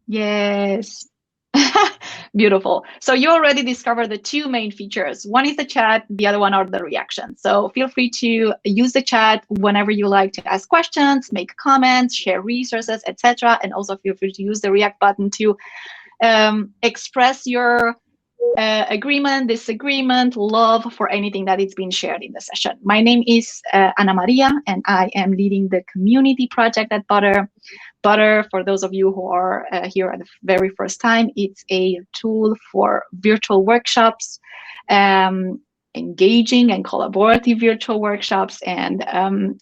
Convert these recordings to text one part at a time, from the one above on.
Yes. Beautiful. So you already discovered the two main features. One is the chat, the other one are the reactions. So feel free to use the chat whenever you like to ask questions, make comments, share resources, etc. And also feel free to use the react button to express your agreement, disagreement, love for anything that is being shared in the session. My name is Ana Maria, and I am leading the community project at Butter. Butter, for those of you who are here at the very first time, it's a tool for virtual workshops, engaging and collaborative virtual workshops. And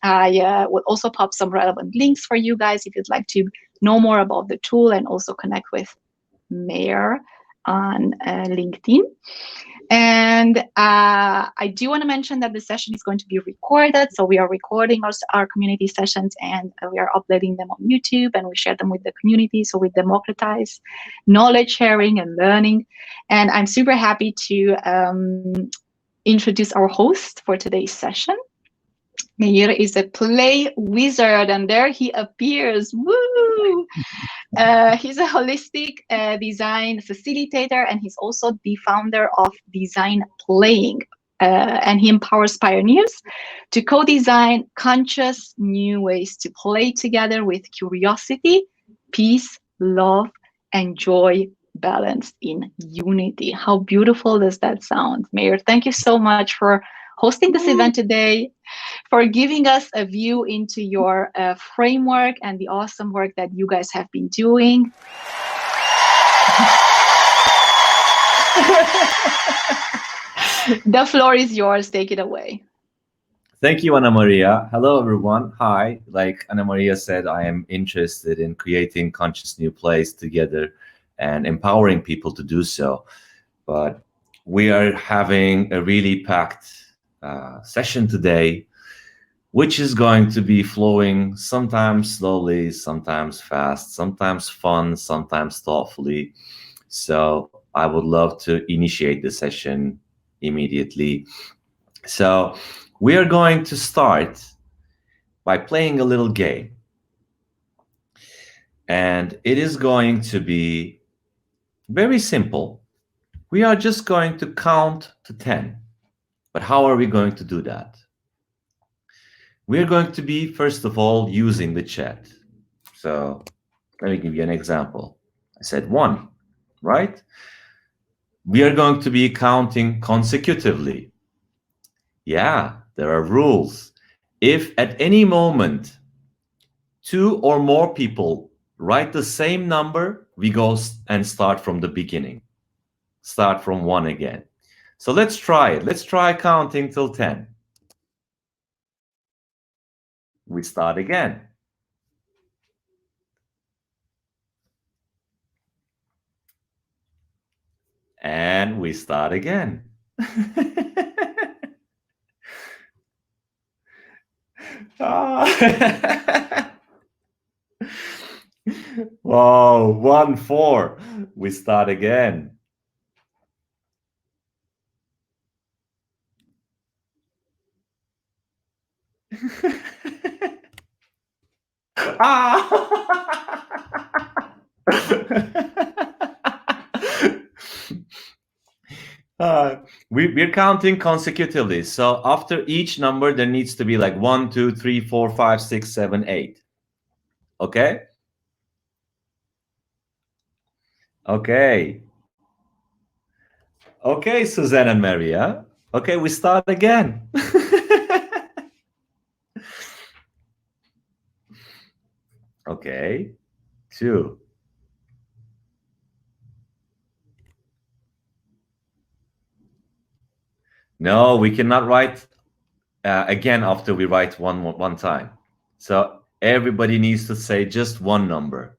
I will also pop some relevant links for you guys if you'd like to know more about the tool and also connect with Mayor on LinkedIn. And I do want to mention that the session is going to be recorded. So we are recording our community sessions, and we are uploading them on YouTube, and we share them with the community. So we democratize knowledge sharing and learning. And I'm super happy to introduce our host for today's session. Meir is a play wizard, and there he appears. Woo! He's a holistic design facilitator, and he's also the founder of Design Playing. And he empowers pioneers to co-design conscious new ways to play together with curiosity, peace, love, and joy balanced in unity. How beautiful does that sound, Meir? Thank you so much for hosting this event today, for giving us a view into your framework and the awesome work that you guys have been doing. The floor is yours. Take it away. Thank you, Ana Maria. Hello, everyone. Hi. Like Ana Maria said, I am interested in creating conscious new plays together and empowering people to do so. But we are having a really packed session today, which is going to be flowing sometimes slowly, sometimes fast, sometimes fun, sometimes thoughtfully. So I would love to initiate the session immediately. So we are going to start by playing a little game. And it is going to be very simple. We are just going to count to 10. But how are we going to do that? We're going to be, first of all, using the chat. So let me give you an example. I said 1, right? We are going to be counting consecutively. Yeah, there are rules. If at any moment 2 or more people write the same number, we go and start from the beginning. Start from 1 again. So let's try it. Let's try counting till 10. We start again. And we start again. Whoa, 1, 4. We start again. We're counting consecutively. So after each number, there needs to be like 1, 2, 3, 4, 5, 6, 7, 8. Okay? Okay. Okay, Suzanne and Maria. Okay, we start again. Okay. 2. No, we cannot write again after we write one time. So everybody needs to say just one number.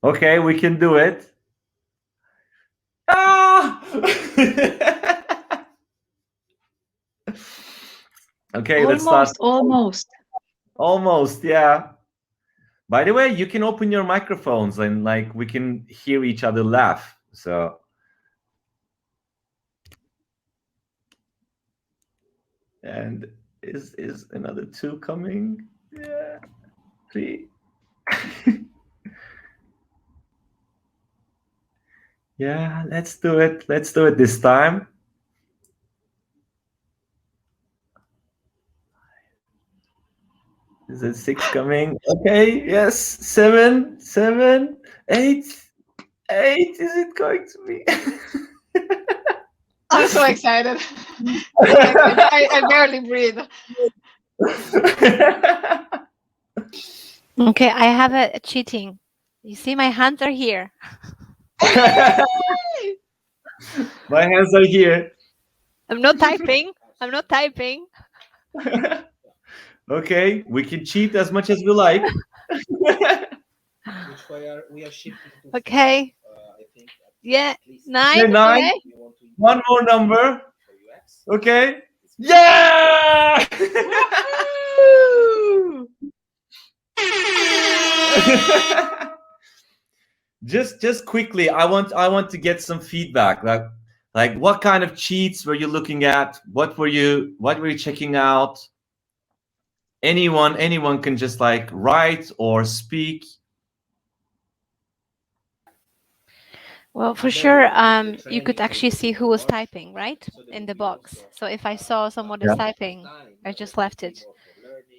Okay, we can do it. Ah! Okay, let's start. Almost. Almost, yeah. By the way, you can open your microphones and like we can hear each other laugh. So and is another 2 coming? Yeah. 3. Yeah, let's do it. Let's do it this time. Is it 6 coming? Okay, yes. 7, 7, 8. 8. Is it going to be? I'm so excited. I barely breathe. Okay, I have a cheating. You see, my hands are here. My hands are here. I'm not typing. I'm not typing. Okay, we can cheat as much as we like. Which we are shifting to. Okay. I think. Yeah, 9. 9. Okay. One more number. Okay. Yeah! just quickly, I want to get some feedback. Like what kind of cheats were you looking at? What were you checking out? Anyone can just like write or speak. Well, for sure, you could actually see who was typing, right? In the box. So if I saw someone is typing, I just left it.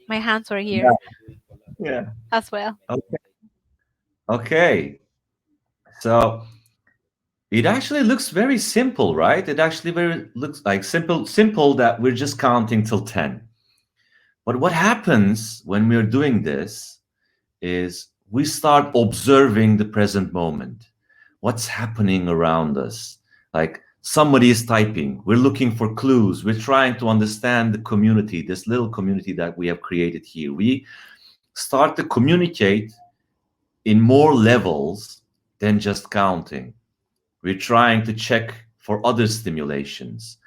My hands were here. Yeah. As well. Okay. So it actually looks very simple, right? It actually looks like simple that we're just counting till 10. But what happens when we're doing this is we start observing the present moment. What's happening around us? Like somebody is typing. We're looking for clues. We're trying to understand the community, this little community that we have created here. We start to communicate in more levels than just counting. We're trying to check for other stimulations.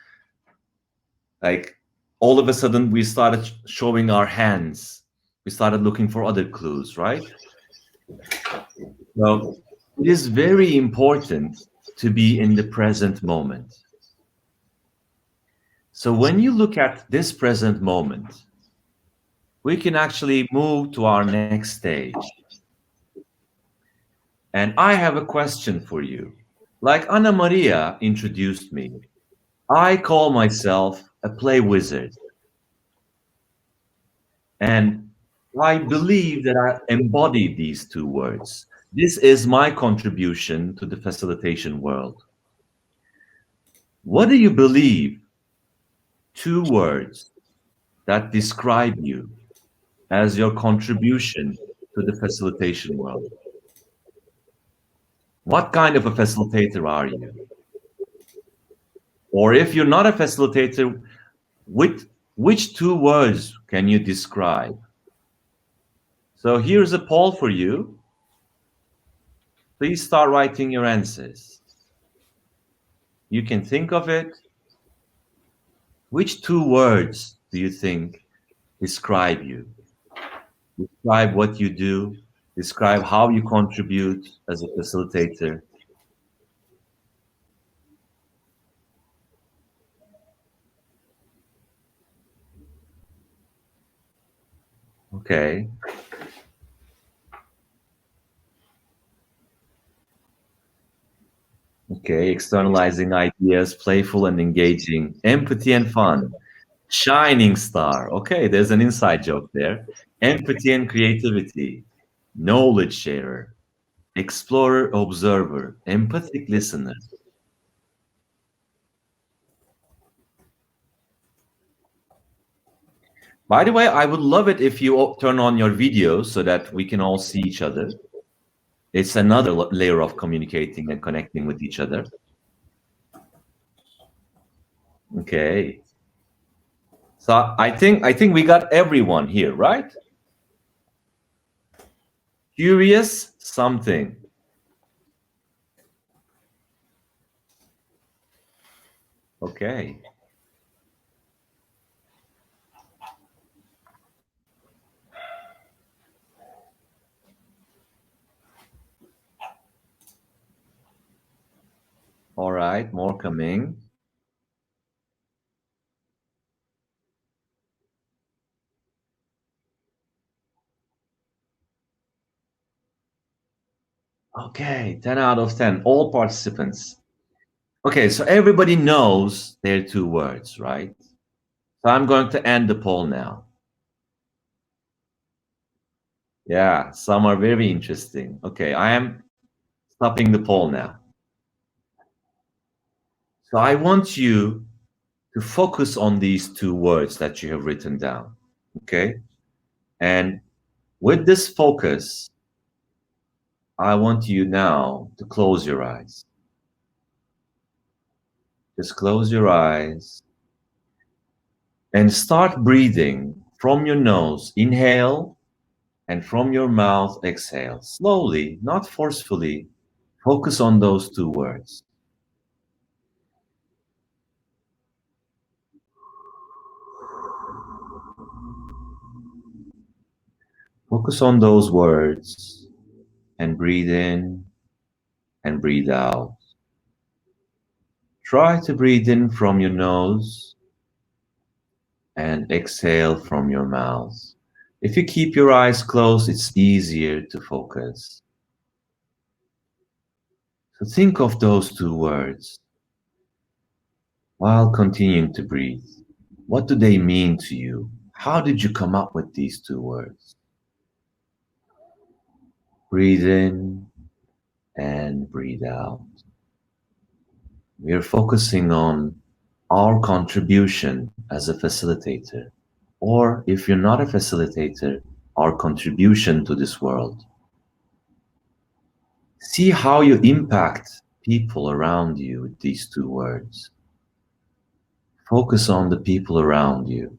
Like all of a sudden we started showing our hands. We started looking for other clues, right? So it is very important to be in the present moment. So when you look at this present moment, we can actually move to our next stage. And I have a question for you. Like Anna Maria introduced me, I call myself a play wizard. And I believe that I embody these 2 words. This is my contribution to the facilitation world. What do you believe 2 words that describe you as your contribution to the facilitation world? What kind of a facilitator are you? Or if you're not a facilitator, which 2 words can you describe? So here's a poll for you. Please start writing your answers. You can think of it. Which 2 words do you think describe you? Describe what you do. Describe how you contribute as a facilitator. Okay. Okay, externalizing ideas, playful and engaging, empathy and fun, shining star. Okay, there's an inside joke there. Empathy and creativity, knowledge sharer, explorer, observer, empathic listener. By the way, I would love it if you turn on your videos so that we can all see each other. It's another layer of communicating and connecting with each other. Okay. So I think we got everyone here, right? Curious something. Okay. All right, more coming. Okay, 10 out of 10, all participants. Okay, so everybody knows their 2 words, right? So I'm going to end the poll now. Yeah, some are very interesting. Okay, I am stopping the poll now. So I want you to focus on these 2 words that you have written down, okay? And with this focus, I want you now to close your eyes. Just close your eyes and start breathing from your nose. Inhale, and from your mouth, exhale. Slowly, not forcefully. Focus on those 2 words. Focus on those words and breathe in and breathe out. Try to breathe in from your nose and exhale from your mouth. If you keep your eyes closed, it's easier to focus. So think of those 2 words while continuing to breathe. What do they mean to you? How did you come up with these 2 words? Breathe in and breathe out. We are focusing on our contribution as a facilitator, or if you're not a facilitator, our contribution to this world. See how you impact people around you with these 2 words. Focus on the people around you.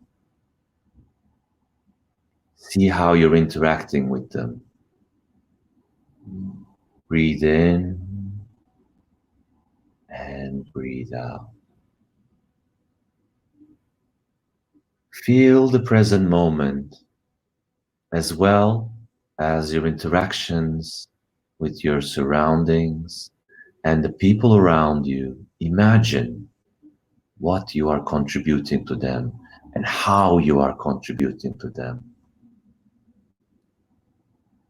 See how you're interacting with them. Breathe in and breathe out. Feel the present moment as well as your interactions with your surroundings and the people around you. Imagine what you are contributing to them and how you are contributing to them.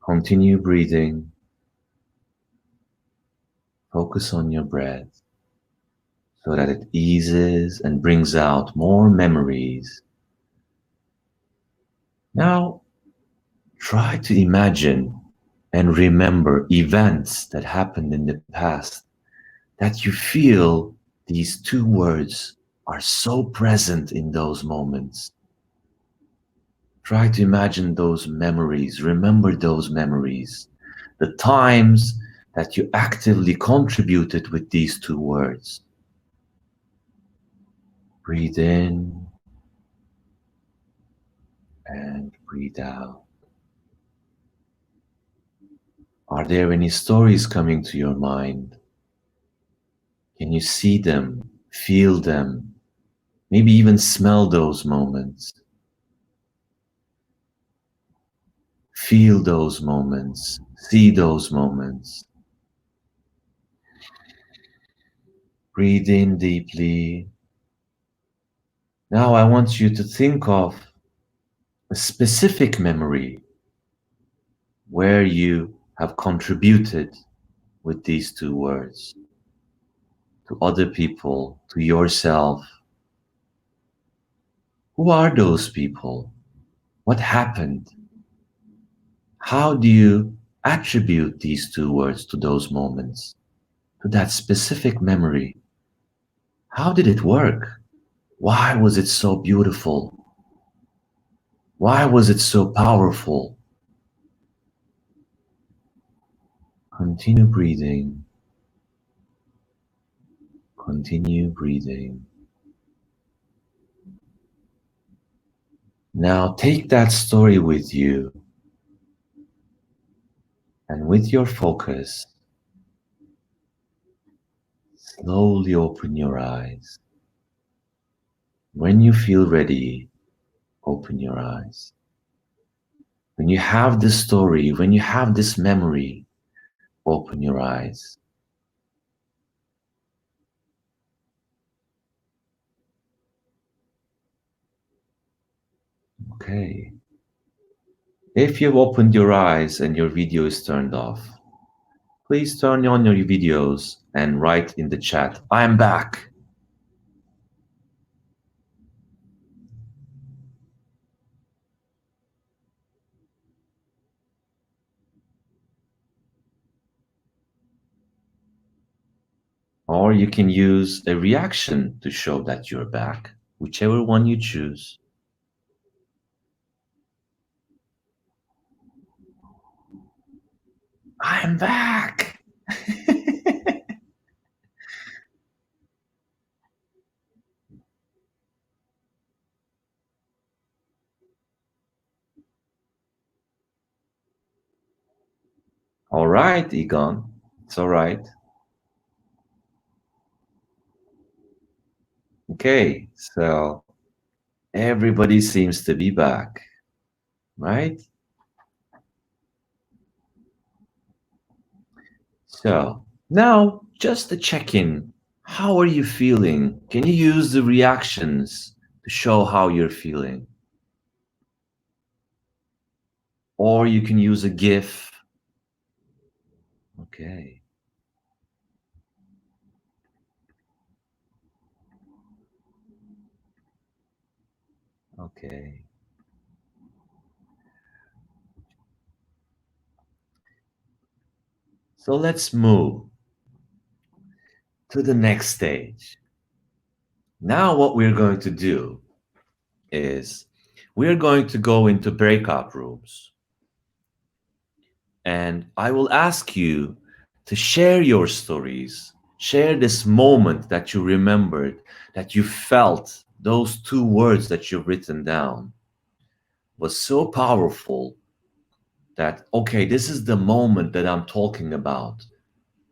Continue breathing. Focus on your breath so that it eases and brings out more memories. Now, try to imagine and remember events that happened in the past that you feel these 2 words are so present in those moments. Try to imagine those memories, remember those memories, the times that you actively contributed with these 2 words. Breathe in and breathe out. Are there any stories coming to your mind? Can you see them, feel them, maybe even smell those moments? Feel those moments, see those moments. Breathe in deeply. Now I want you to think of a specific memory where you have contributed with these 2 words to other people, to yourself. Who are those people? What happened? How do you attribute these 2 words to those moments, to that specific memory? How did it work? Why was it so beautiful? Why was it so powerful? Continue breathing. Continue breathing. Now take that story with you, and with your focus, slowly open your eyes. When you feel ready, open your eyes. When you have this story, when you have this memory, open your eyes. Okay. If you've opened your eyes and your video is turned off, please turn on your videos and write in the chat, I am back. Or you can use a reaction to show that you're back, whichever one you choose. I am back. All right, Egon. It's all right. Okay, so everybody seems to be back, right? So now just to check in, how are you feeling? Can you use the reactions to show how you're feeling? Or you can use a GIF. Okay. Okay. So let's move to the next stage. Now what we're going to do is we're going to go into breakout rooms. And I will ask you to share your stories, share this moment that you remembered, that you felt, those 2 words that you've written down was so powerful that, okay, this is the moment that I'm talking about.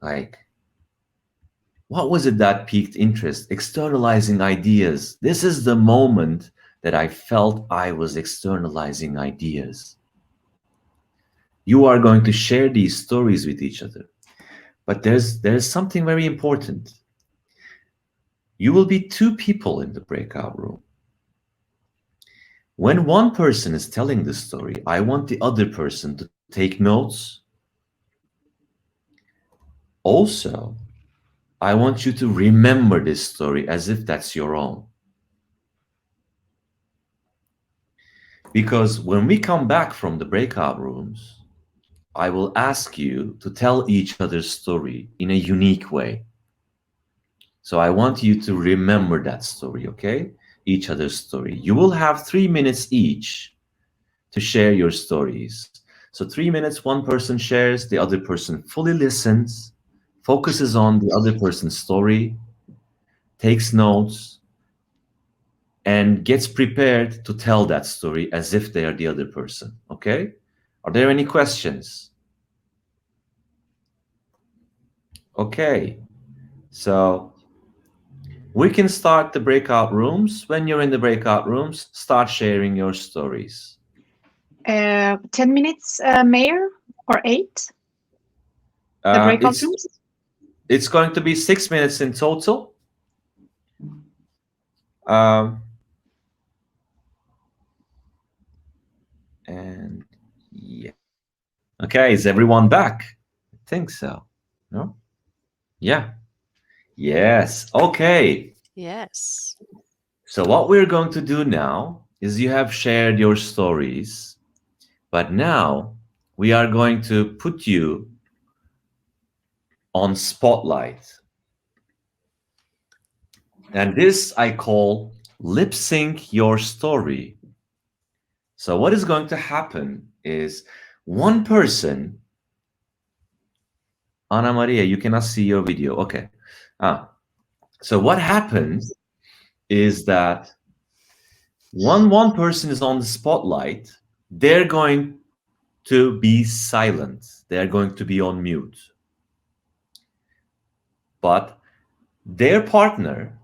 Like, what was it that piqued interest? Externalizing ideas. This is the moment that I felt I was externalizing ideas. You are going to share these stories with each other. But there's something very important. You will be 2 people in the breakout room. When one person is telling the story, I want the other person to take notes. Also, I want you to remember this story as if that's your own. Because when we come back from the breakout rooms, I will ask you to tell each other's story in a unique way. So I want you to remember that story, okay? Each other's story. You will have 3 minutes each to share your stories. So 3 minutes, one person shares, the other person fully listens, focuses on the other person's story, takes notes, and gets prepared to tell that story as if they are the other person, okay? Are there any questions? Okay, so we can start the breakout rooms. When you're in the breakout rooms, start sharing your stories. 10 minutes, Mayor, or 8? The breakout rooms? It's going to be 6 minutes in total. And yeah. Okay, is everyone back? I think so. No? Yeah. Yes. Okay. Yes. So what we're going to do now is you have shared your stories, but now we are going to put you on spotlight. And this I call lip sync your story. So what is going to happen is one person, Ana Maria, you cannot see your video. Okay. So what happens is that one person is on the spotlight, they're going to be silent. They're going to be on mute. But their partner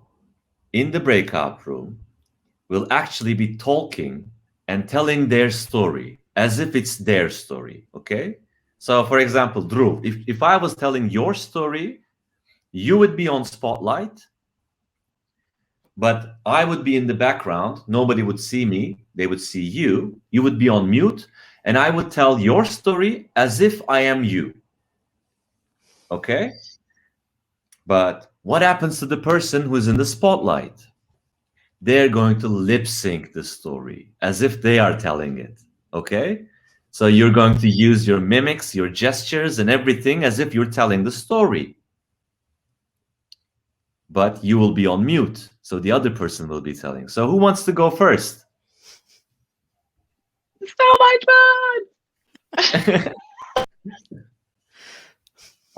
in the breakout room will actually be talking and telling their story as if it's their story, okay? So for example, Drew, if I was telling your story, you would be on spotlight, but I would be in the background. Nobody would see me. they would see you, you would be on mute, and I would tell your story as if I am you. Okay? But what happens to the person who is in the spotlight? They're going to lip sync the story as if they are telling it. Okay? So you're going to use your mimics, your gestures, and everything as if you're telling the story. But you will be on mute, so the other person will be telling. So who wants to go first? So much fun!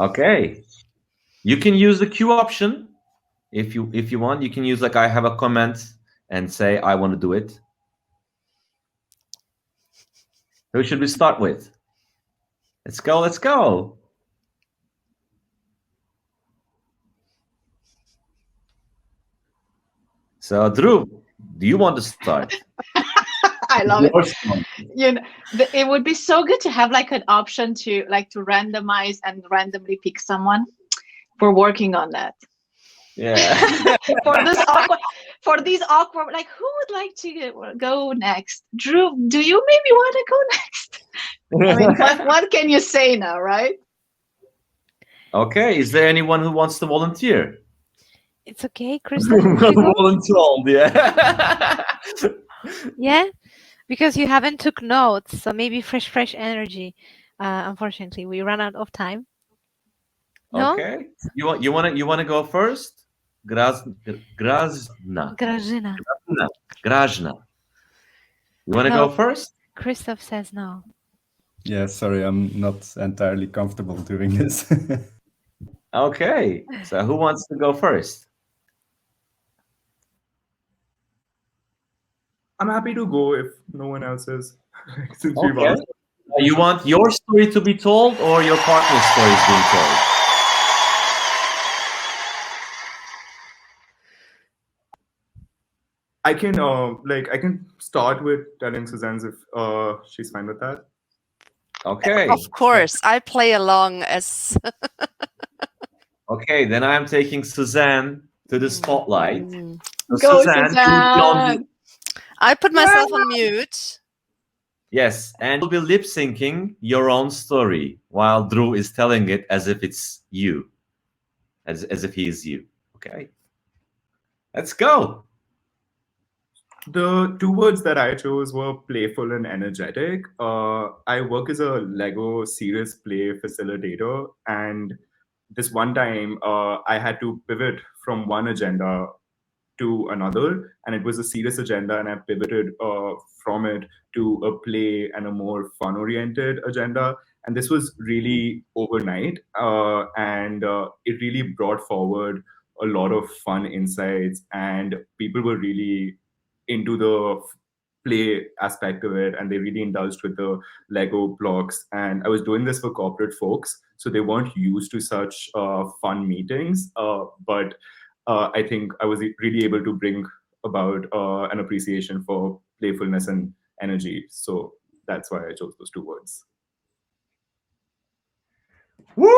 Okay. You can use the Q option if you want. You can use like I have a comment and say I want to do it. Who should we start with? Let's go, let's go. So Drew, do you want to start? I love it. You know, it would be so good to have like an option to randomize and randomly pick someone. We're working on that. Yeah. for these awkward, like who would like to go next? Drew, do you maybe want to go next? I mean, what can you say now, right? Okay. Is there anyone who wants to volunteer? It's okay, Kristen. Voluntold, yeah. Yeah, because you haven't took notes, so maybe fresh energy. Unfortunately, we ran out of time. No? Okay. You want to go first? Grażyna. You want to go first? Christoph says no. Yeah, sorry, I'm not entirely comfortable doing this. Okay. So who wants to go first? I'm happy to go if no one else is. Since Okay. we've asked. You want your story to be told or your partner's story is being told? I can start with telling Suzanne if she's fine with that. Okay. Of course, I play along as. Okay, then I am taking Suzanne to the spotlight. So Go, Suzanne! I put myself on mute. Yes, and you'll be lip syncing your own story while Drew is telling it as if it's you, as if he is you. Okay, let's go. The two words that I chose were playful and energetic. I work as a Lego serious play facilitator, and this one time I had to pivot from one agenda to another, and it was a serious agenda, and I pivoted from it to a play and a more fun-oriented agenda. And this was really overnight, and it really brought forward a lot of fun insights, and people were really into the play aspect of it, and they really indulged with the Lego blocks. And I was doing this for corporate folks, so they weren't used to such fun meetings, but I think I was really able to bring about an appreciation for playfulness and energy. So that's why I chose those two words. Woo!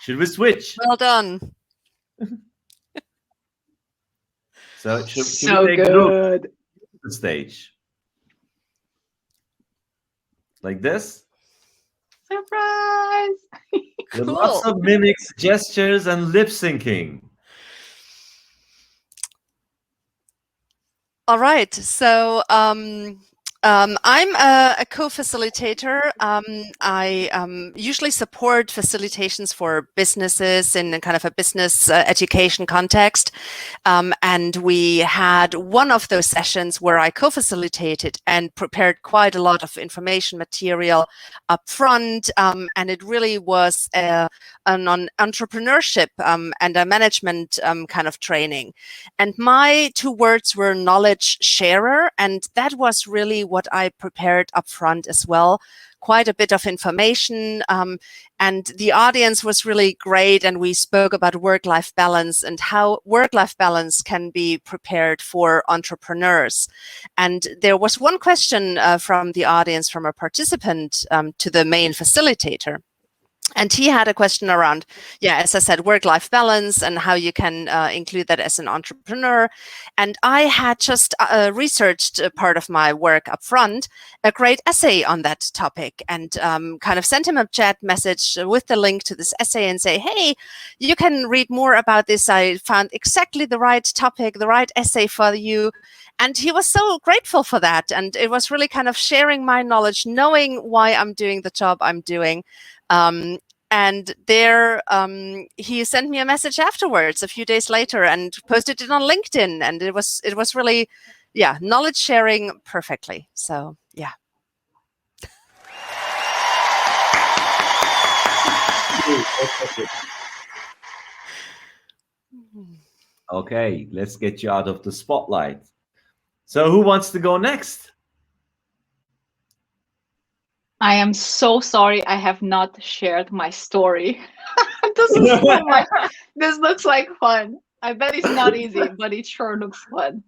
Should we switch? Well done. So should So we take Drew good. to the stage? Like this? Surprise! With lots of mimics, gestures, and lip syncing. All right. So I'm a co-facilitator. I usually support facilitations for businesses in a kind of a business education context. And we had one of those sessions where I co-facilitated and prepared quite a lot of information material up front. And it really was an entrepreneurship and a management kind of training. And my two words were knowledge sharer. And that was really what I prepared up front as well. Quite a bit of information. And the audience was really great. And we spoke about work-life balance and how work-life balance can be prepared for entrepreneurs. And there was one question from the audience, from a participant to the main facilitator. And he had a question around, yeah, as I said, work-life balance and how you can include that as an entrepreneur. And I had just researched part of my work up front, a great essay on that topic, and kind of sent him a chat message with the link to this essay and say, hey, you can read more about this. I found exactly the right topic, the right essay for you. And he was so grateful for that. And it was really kind of sharing my knowledge, knowing why I'm doing the job I'm doing. And there he sent me a message afterwards, a few days later, and posted it on LinkedIn. And it was really, yeah, knowledge sharing perfectly. So yeah. Okay, let's get you out of the spotlight. So who wants to go next? I am so sorry I have not shared my story. This is so much. This looks like fun. I bet it's not easy, but it sure looks fun.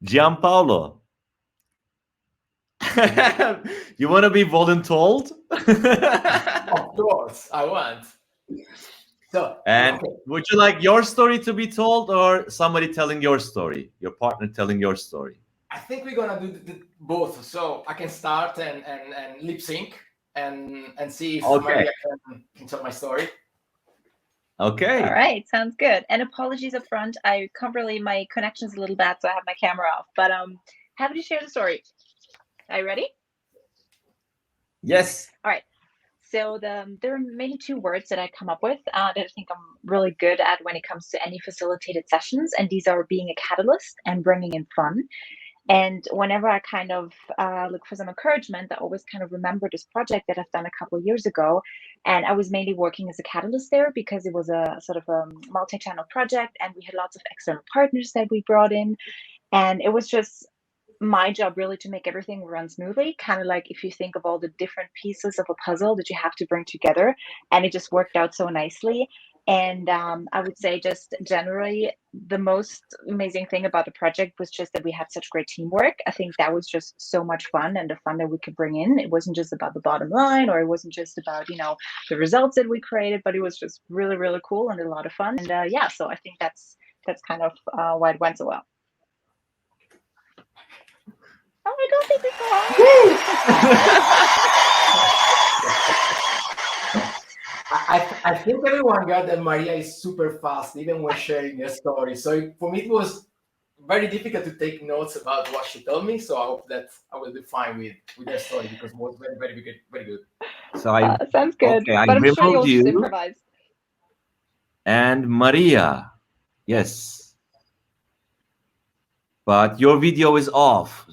Gianpaolo. You want to be voluntold? Of course, I want. So, and okay. Would you like your story to be told, or somebody telling your story, your partner telling your story? I think we're gonna do both. So I can start and lip sync and see if Maria can tell my story. Okay. All right, sounds good. And apologies up front. I can't really, my connection's a little bad, so I have my camera off. But happy to share the story. Are you ready? Yes. All right. So there are mainly two words that I come up with that I think I'm really good at when it comes to any facilitated sessions, and these are being a catalyst and bringing in fun. And whenever I kind of look for some encouragement, I always kind of remember this project that I've done a couple of years ago. And I was mainly working as a catalyst there because it was a sort of a multi-channel project, and we had lots of external partners that we brought in. And it was just my job really to make everything run smoothly, kind of like if you think of all the different pieces of a puzzle that you have to bring together, and it just worked out so nicely. And I would say just generally the most amazing thing about the project was just that we had such great teamwork. I think that was just so much fun, and the fun that we could bring in. It wasn't just about the bottom line, or it wasn't just about, you know, the results that we created, but it was just really, really cool and a lot of fun. And yeah, so I think that's kind of why it went so well. Oh, I don't think we I think everyone got that Maria is super fast, even when sharing her story. So for me, it was very difficult to take notes about what she told me. So I hope that I will be fine with her story, because it was very, very good, very good. So I sounds good. Okay, I but I'm sure you'll removed just you. improvise. And Maria, yes, but your video is off.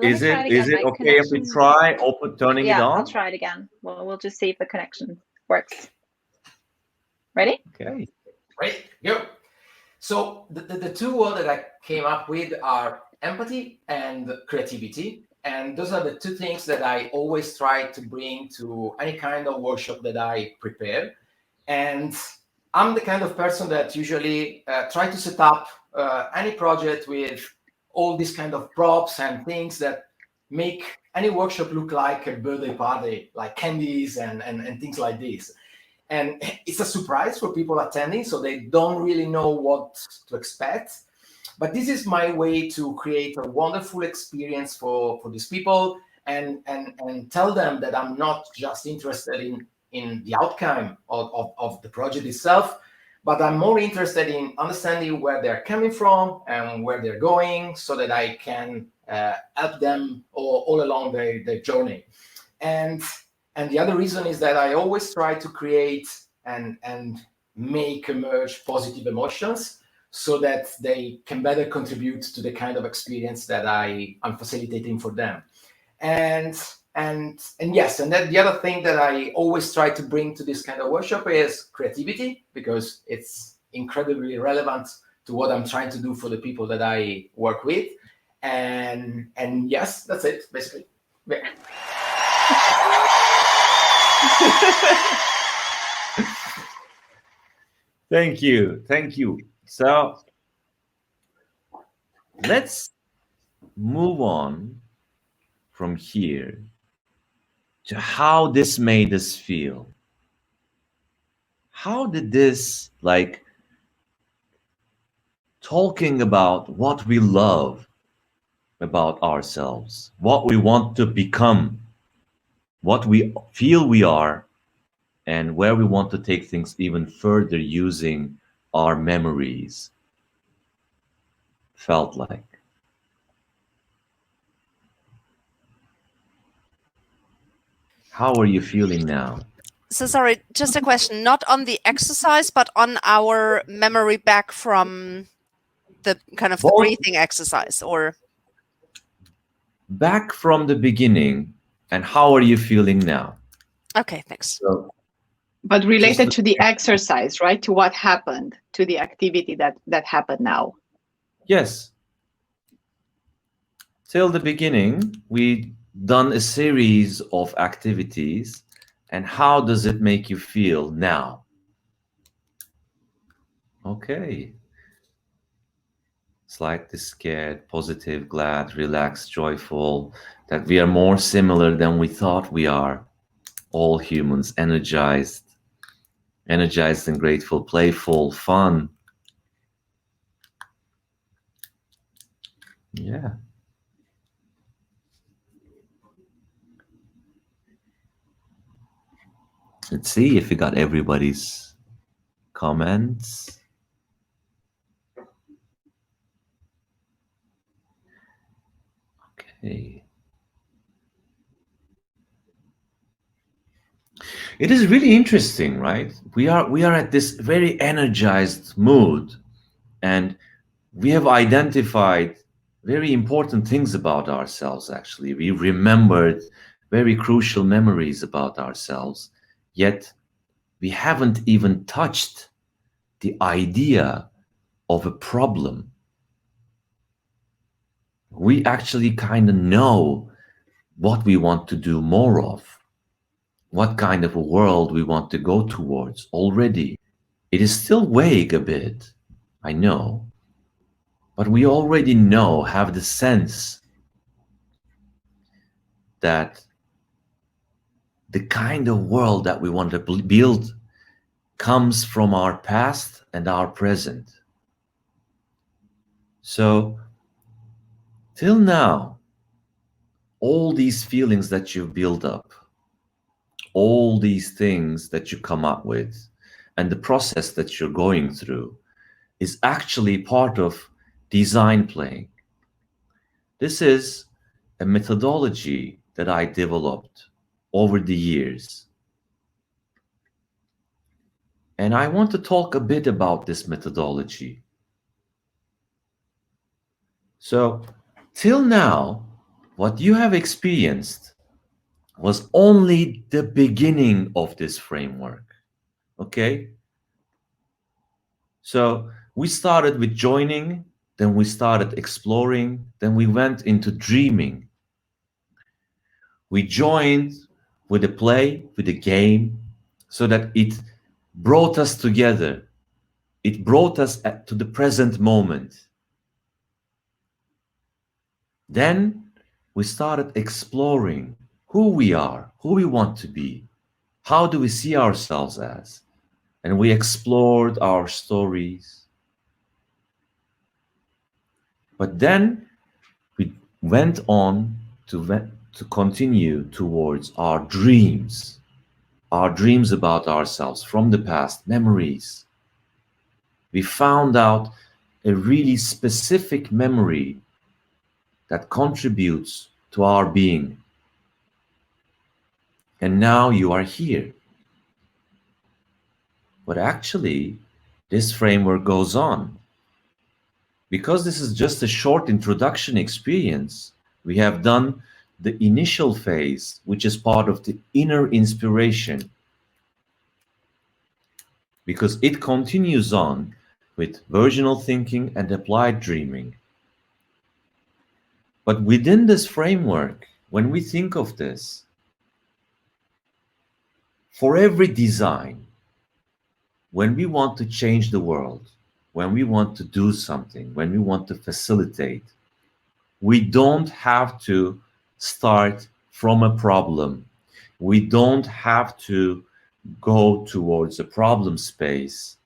Is it okay if we try turning it on? Yeah, I'll try it again. Well, we'll just see if the connection works. Ready? Okay. Ready? Go. So the two words that I came up with are empathy and creativity. And those are the two things that I always try to bring to any kind of workshop that I prepare. And I'm the kind of person that usually try to set up any project with all these kind of props and things that make any workshop look like a birthday party, like candies and things like this. And it's a surprise for people attending, so they don't really know what to expect. But this is my way to create a wonderful experience for these people and tell them that I'm not just interested in the outcome of the project itself, but I'm more interested in understanding where they're coming from and where they're going, so that I can help them all along their journey. And the other reason is that I always try to create and make emerge positive emotions, so that they can better contribute to the kind of experience that I'm facilitating for them. And yes, and then the other thing that I always try to bring to this kind of workshop is creativity, because it's incredibly relevant to what I'm trying to do for the people that I work with. And yes, that's it, basically. Yeah. Thank you. So let's move on from here to how this made us feel. How did this, like, talking about what we love about ourselves, what we want to become, what we feel we are, and where we want to take things even further using our memories, felt like? How are you feeling now? So sorry, just a question, not on the exercise, but on our memory back from the kind of the Both. breathing exercise, or? Back from the beginning, and how are you feeling now? Okay, thanks. So, but related to the exercise, right? To what happened, to the activity that happened now. yes. Till the beginning, we done a series of activities, and how does it make you feel now? Okay. Slightly scared, positive, glad, relaxed, joyful, that we are more similar than we thought we are. All humans, energized and grateful, playful, fun. Yeah. Let's see if we got everybody's comments. Okay. It is really interesting, right? We are at this very energized mood, and we have identified very important things about ourselves. Actually, we remembered very crucial memories about ourselves, yet we haven't even touched the idea of a problem. We actually kind of know what we want to do more of, what kind of a world we want to go towards already. It is still vague a bit, I know, but we already know, have the sense that the kind of world that we want to build comes from our past and our present. So, till now, all these feelings that you've built up, all these things that you come up with, and the process that you're going through is actually part of design playing. This is a methodology that I developed over the years. And I want to talk a bit about this methodology. So, till now, what you have experienced was only the beginning of this framework. Okay? So, we started with joining, then we started exploring, then we went into dreaming. We joined with a play, with a game, so that it brought us together. It brought us to the present moment. Then we started exploring who we are, who we want to be, how do we see ourselves as, and we explored our stories. But then we went on to continue towards our dreams about ourselves from the past, memories. We found out a really specific memory that contributes to our being. And now you are here. But actually, this framework goes on. Because this is just a short introduction experience, we have done the initial phase, which is part of the inner inspiration. Because it continues on with versional thinking and applied dreaming. But within this framework, when we think of this, for every design, when we want to change the world, when we want to do something, when we want to facilitate, we don't have to start from a problem. We don't have to go towards a problem space.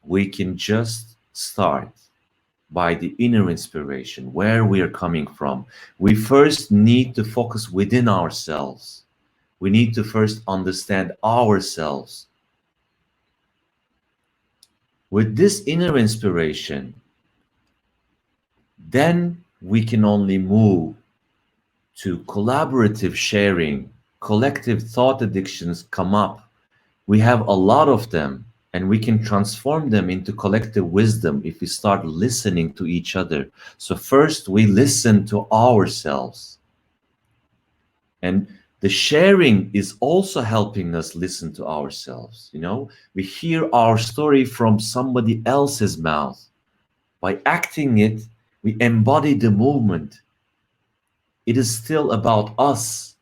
We can just start by the inner inspiration, where we are coming from. We first need to focus within ourselves. We need to first understand ourselves. With this inner inspiration, then we can only move to collaborative sharing. Collective thought addictions come up. We have a lot of them, and we can transform them into collective wisdom if we start listening to each other. So first we listen to ourselves. And the sharing is also helping us listen to ourselves. You know, we hear our story from somebody else's mouth. By acting it, we embody the movement. It is still about us.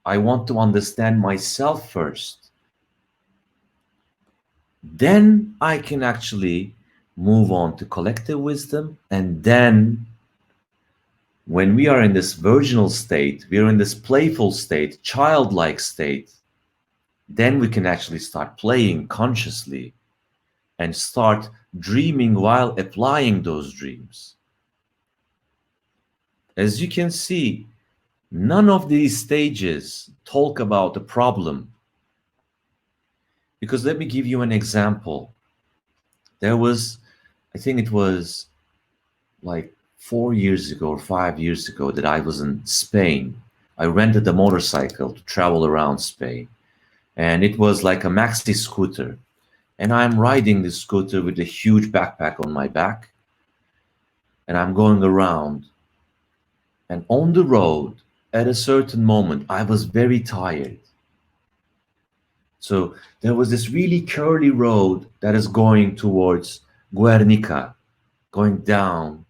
I want to understand myself first. Then I can actually move on to collective wisdom. And then when we are in this virginal state, we are in this playful state, childlike state, then we can actually start playing consciously and start dreaming while applying those dreams. As you can see, none of these stages talk about the problem. Because let me give you an example. There was, I think it was like 4 years ago or 5 years ago that I was in Spain. I rented a motorcycle to travel around Spain. And it was like a maxi scooter. And I'm riding this scooter with a huge backpack on my back. And I'm going around. And on the road, at a certain moment, I was very tired. So there was this really curly road that is going towards Guernica, going down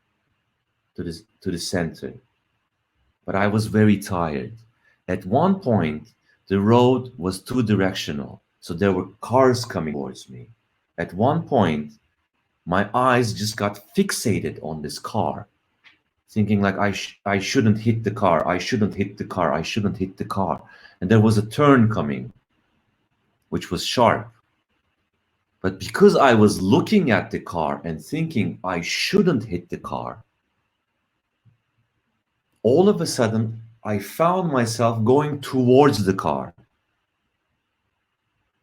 to the center. But I was very tired. At one point, the road was two directional. So there were cars coming towards me. At one point, my eyes just got fixated on this car, thinking like I shouldn't hit the car, I shouldn't hit the car, I shouldn't hit the car. And there was a turn coming, which was sharp. But because I was looking at the car and thinking I shouldn't hit the car, all of a sudden I found myself going towards the car.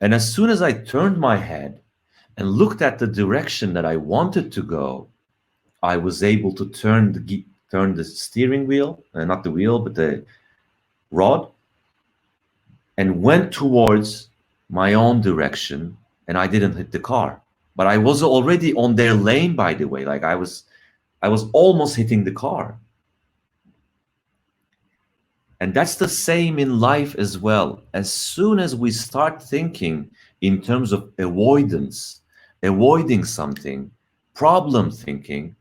And as soon as I turned my head and looked at the direction that I wanted to go, I was able to turn the steering wheel, not the wheel, but the rod, and went towards my own direction, and I didn't hit the car. But I was already on their lane, by the way. Like I was almost hitting the car. And that's the same in life as well. As soon as we start thinking in terms of avoidance, avoiding something, problem thinking,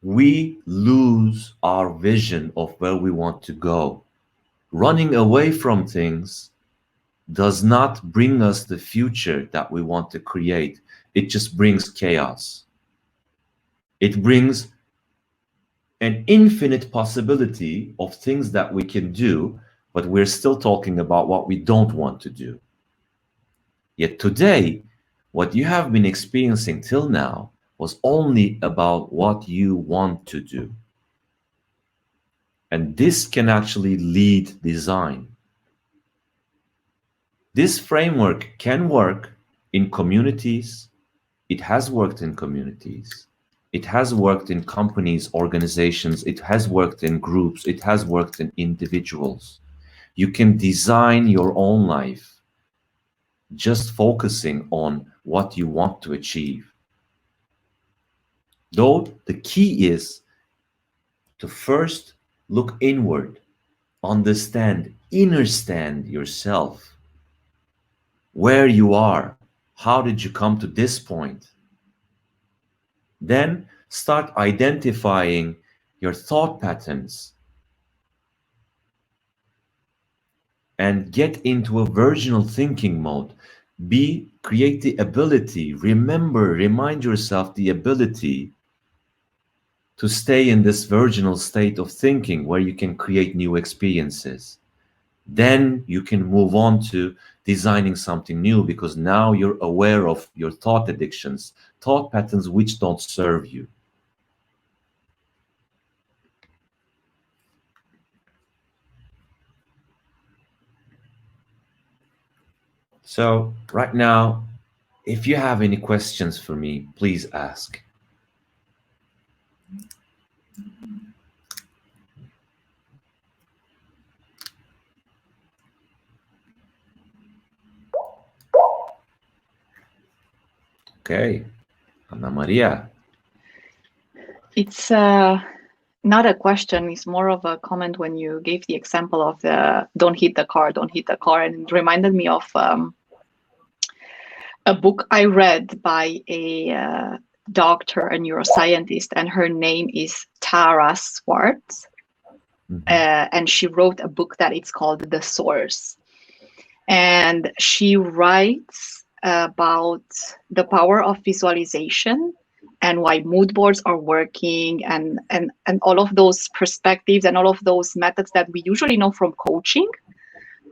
we lose our vision of where we want to go. Running away from things does not bring us the future that we want to create. It just brings chaos. It brings an infinite possibility of things that we can do, but we're still talking about what we don't want to do. Yet today, what you have been experiencing till now was only about what you want to do. And this can actually lead design. This framework can work in communities. It has worked in communities. It has worked in companies, organizations. It has worked in groups. It has worked in individuals. You can design your own life just focusing on what you want to achieve. Though the key is to first look inward, understand yourself, where you are, how did you come to this point? Then start identifying your thought patterns and get into a virginal thinking mode. Create the ability, remind yourself the ability to stay in this virginal state of thinking where you can create new experiences. Then you can move on to designing something new, because now you're aware of your thought addictions, thought patterns which don't serve you. So right now, if you have any questions for me, please ask. Okay, Ana Maria. It's not a question, it's more of a comment when you gave the example of the don't hit the car, and it reminded me of a book I read by a doctor, a neuroscientist, and her name is Tara Swartz. And she wrote a book that it's called The Source. And she writes about the power of visualization and why mood boards are working, and all of those perspectives and all of those methods that we usually know from coaching.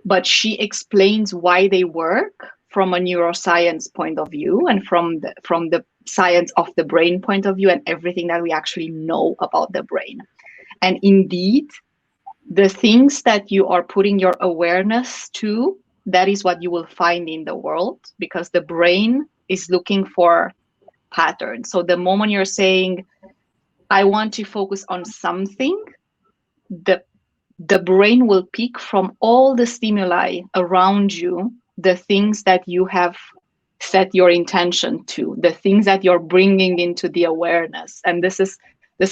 But she explains why they work from a neuroscience point of view and from the science of the brain point of view, and everything that we actually know about the brain. And indeed, the things that you are putting your awareness to, that is what you will find in the world, because the brain is looking for patterns. So the moment you're saying, I want to focus on something, the brain will pick from all the stimuli around you the things that you have set your intention to, the things that you're bringing into the awareness. And this is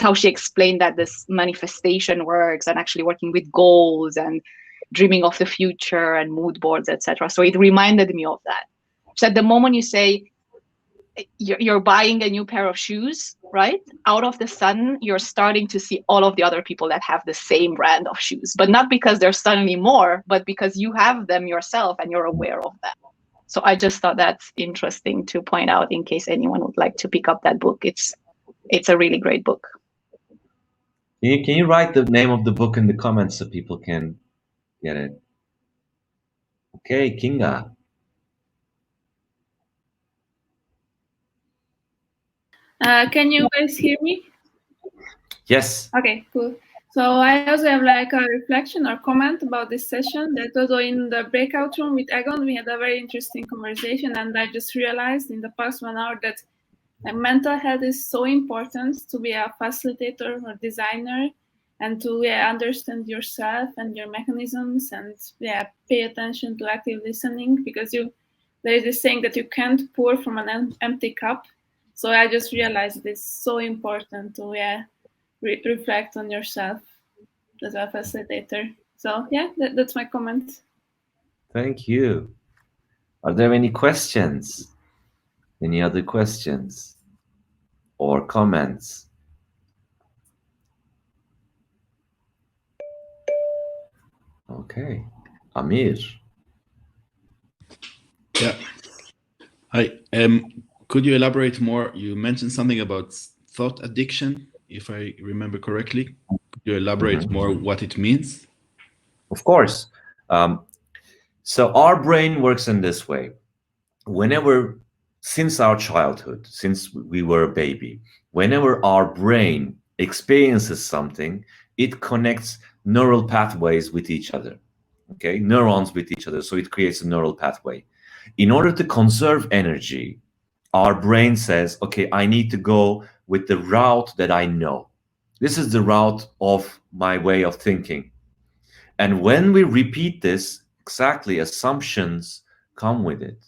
how she explained that this manifestation works, and actually working with goals and dreaming of the future and mood boards, etc. So it reminded me of that. So at the moment you say you're buying a new pair of shoes, right? Out of the sudden, you're starting to see all of the other people that have the same brand of shoes, but not because there's suddenly more, but because you have them yourself and you're aware of that. So I just thought that's interesting to point out in case anyone would like to pick up that book. It's a really great book. Can you write the name of the book in the comments so people can get it? Okay, Kinga. Can you guys hear me? Yes. Okay, cool. So I also have like a reflection or comment about this session. That also in the breakout room with Egon, we had a very interesting conversation, and I just realized in the past 1 hour that mental health is so important to be a facilitator or designer, and to understand yourself and your mechanisms, and pay attention to active listening, because there is this saying that you can't pour from an empty cup. So I just realized it's so important to reflect on yourself as a facilitator. So that's my comment. Thank you. Are there any questions? Any other questions or comments? Okay, Amir. Yeah. Hi. Could you elaborate more? You mentioned something about thought addiction, if I remember correctly. Could you elaborate more what it means? Of course. So our brain works in this way. Whenever, since our childhood, since we were a baby, whenever our brain experiences something, it connects neural pathways with each other. Okay, neurons with each other. So it creates a neural pathway. In order to conserve energy, our brain says, okay, I need to go with the route that I know. This is the route of my way of thinking. And when we repeat this, exactly, assumptions come with it.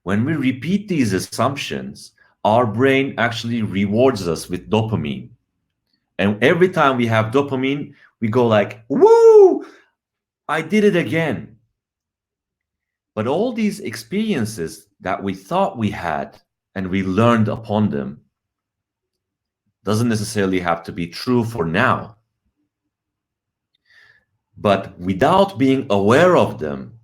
When we repeat these assumptions, our brain actually rewards us with dopamine. And every time we have dopamine, we go like, woo, I did it again. But all these experiences that we thought we had and we learned upon them doesn't necessarily have to be true for now. But without being aware of them,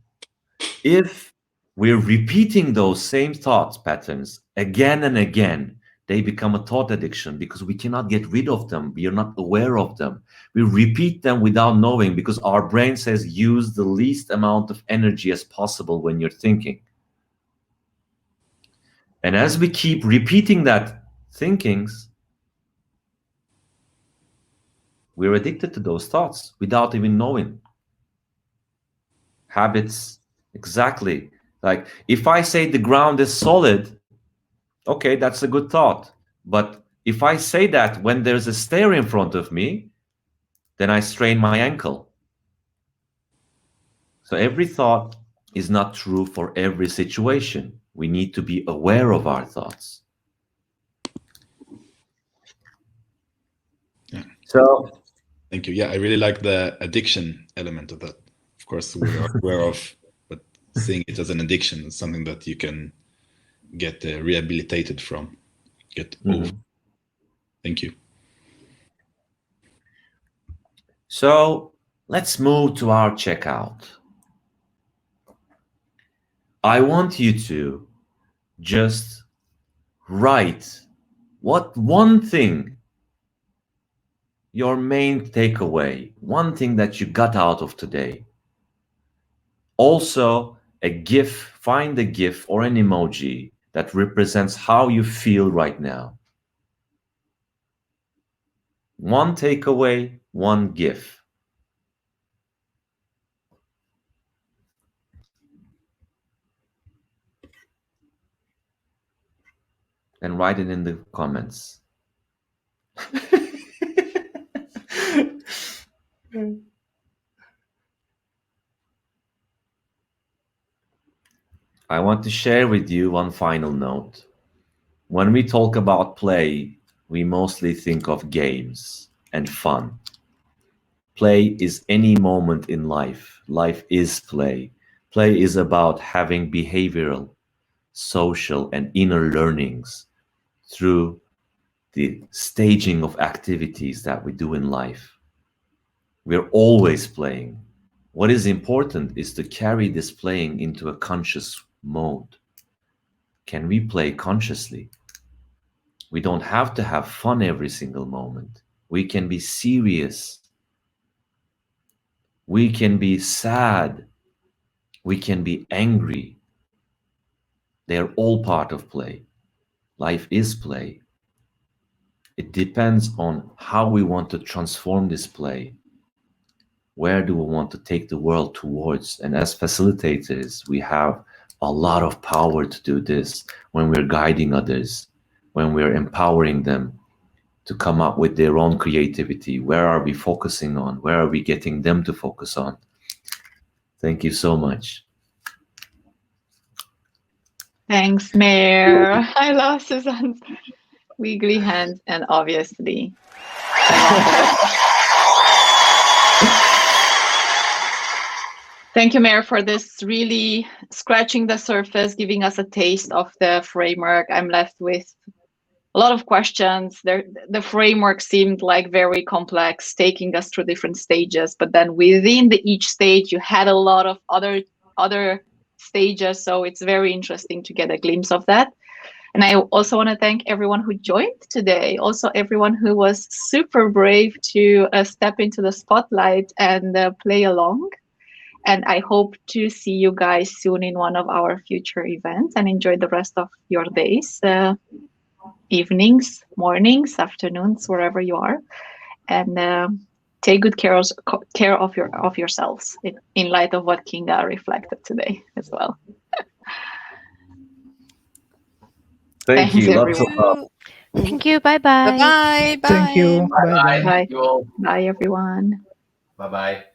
if we're repeating those same thoughts patterns again and again, they become a thought addiction because we cannot get rid of them. We are not aware of them. We repeat them without knowing because our brain says use the least amount of energy as possible when you're thinking. And as we keep repeating that thinkings, we're addicted to those thoughts without even knowing. Habits, exactly. Like if I say the ground is solid, okay, that's a good thought. But if I say that when there's a stair in front of me, then I strain my ankle. So every thought is not true for every situation. We need to be aware of our thoughts. Yeah. So, thank you. Yeah, I really like the addiction element of that. Of course, we are aware of, but seeing it as an addiction is something that you can get rehabilitated from, get over. Thank you. So let's move to our checkout. I want you to just write what one thing, your main takeaway, one thing that you got out of today. Also, a GIF, find a GIF or an emoji that represents how you feel right now. One takeaway, one GIF. And write it in the comments. I want to share with you one final note. When we talk about play, we mostly think of games and fun. Play is any moment in life. Life is play. Play is about having behavioral, social, and inner learnings through the staging of activities that we do in life. We're always playing. What is important is to carry this playing into a conscious mode. Can we play consciously? We don't have to have fun every single moment. We can be serious. We can be sad. We can be angry. They're all part of play. Life is play. It depends on how we want to transform this play. Where do we want to take the world towards? And as facilitators, we have a lot of power to do this when we're guiding others, when we're empowering them to come up with their own creativity. Where are we focusing on? Where are we getting them to focus on? Thank you so much. Thanks, Mayor. I love Suzanne's wiggly hands, and obviously. Thank you, Mayor, for this really scratching the surface, giving us a taste of the framework. I'm left with a lot of questions. The framework seemed like very complex, taking us through different stages, but then within each stage, you had a lot of other stages. So it's very interesting to get a glimpse of that. And I also want to thank everyone who joined today. Also, everyone who was super brave to step into the spotlight and play along. And I hope to see you guys soon in one of our future events, and enjoy the rest of your days, evenings, mornings, afternoons, wherever you are. And take good care of yourselves in light of what Kinga reflected today as well. Thank you. Lots of love. Thank you. Bye-bye. Bye-bye. Bye. Thank you. Bye-bye. Bye. Bye, everyone. Bye-bye.